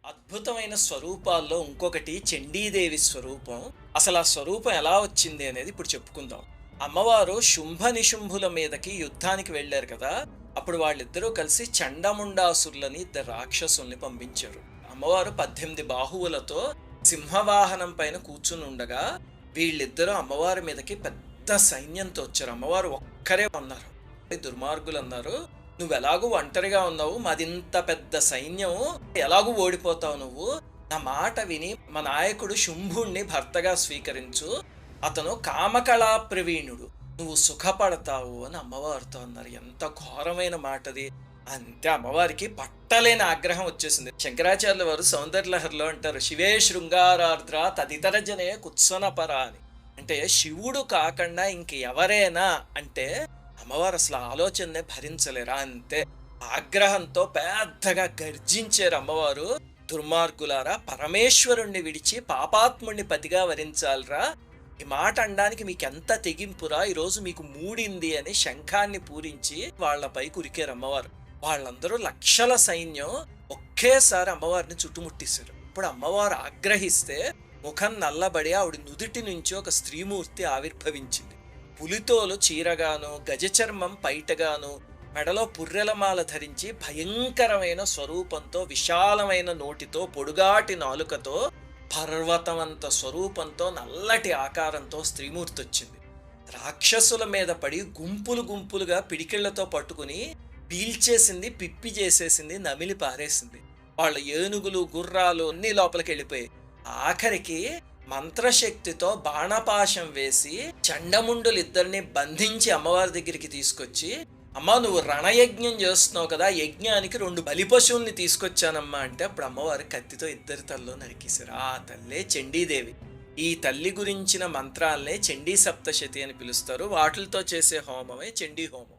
అద్భుతమైన స్వరూపాల్లో ఇంకొకటి చండీదేవి స్వరూపం. అసలు ఆ స్వరూపం ఎలా వచ్చింది అనేది ఇప్పుడు చెప్పుకుందాం. అమ్మవారు శుంభ నిశుంభుల మీదకి యుద్ధానికి వెళ్ళారు కదా! అప్పుడు వాళ్ళిద్దరూ కలిసి చండముండాసురులని ఇద్దరు రాక్షసుల్ని పంపించారు. అమ్మవారు 18 బాహువులతో సింహవాహనం పైన కూర్చుని ఉండగా వీళ్ళిద్దరూ అమ్మవారి మీదకి పెద్ద సైన్యంతో వచ్చారు. అమ్మవారు ఒక్కరే ఉన్నారు. దుర్మార్గులు అన్నారు, నువ్వెలాగూ ఒంటరిగా ఉన్నావు, మాదింత పెద్ద సైన్యం, ఎలాగూ ఓడిపోతావు నువ్వు. నా మాట విని మా నాయకుడు శుంభుణ్ణి భర్తగా స్వీకరించు, అతను కామకళా ప్రవీణుడు, నువ్వు సుఖపడతావు అని అమ్మవారితో అన్నారు. ఎంత ఘోరమైన మాటది. అంతే అమ్మవారికి పట్టలేని ఆగ్రహం వచ్చేసింది. శంకరాచార్యుల వారు సౌందర్యలహరిలో అంటారు, శివే శృంగారార్ద్ర తదితర జనే కుత్సనపర అని. అంటే శివుడు కాకుండా ఇంక ఎవరైనా అంటే అమ్మవారు అసలు ఆలోచననే భరించలేరు. అంతే ఆగ్రహంతో పెద్దగా గర్జించారు అమ్మవారు. దుర్మార్గులారా, పరమేశ్వరుణ్ణి విడిచి పాపాత్ముణ్ణి పతిగా వరించాలరా, ఈ మాట అనడానికి మీకెంత తెగింపురా, ఈరోజు మీకు మూడింది అని శంఖాన్ని పూరించి వాళ్ళపై కురికారు అమ్మవారు. వాళ్ళందరూ లక్షల సైన్యం ఒకేసారి అమ్మవారిని చుట్టుముట్టేశారు. ఇప్పుడు అమ్మవారు ఆగ్రహిస్తే ముఖం నల్లబడి ఆవిడ నుదుటి నుంచి ఒక స్త్రీమూర్తి ఆవిర్భవించింది. పులితోలు చీరగాను, గజచర్మం పైటగాను, మెడలో పుర్రెలమాల ధరించి భయంకరమైన స్వరూపంతో, విశాలమైన నోటితో, పొడుగాటి నాలుకతో, పర్వతమంత స్వరూపంతో, నల్లటి ఆకారంతో స్త్రీమూర్తి వచ్చింది. రాక్షసుల మీద పడి గుంపులు గుంపులుగా పిడికిళ్లతో పట్టుకుని పీల్చేసింది, పిప్పి చేసేసింది, నమిలి పారేసింది. వాళ్ళ ఏనుగులు, గుర్రాలు అన్నీ లోపలికి వెళ్ళిపోయాయి. ఆఖరికి మంత్రశక్తితో బాణపాశం వేసి చండముండులిద్దరిని బంధించి అమ్మవారి దగ్గరికి తీసుకొచ్చి, అమ్మా నువ్వు రణయజ్ఞం చేస్తున్నావు కదా, యజ్ఞానికి 2 బలిపశువుల్ని తీసుకొచ్చానమ్మా అంటే అప్పుడు అమ్మవారు కత్తితో ఇద్దరి తల్లో నరికేశారు. ఆ తల్లే చండీదేవి. ఈ తల్లి గురించిన మంత్రాలనే చండీ సప్తశతి అని పిలుస్తారు. వాటితో చేసే హోమమే చండీ హోమం.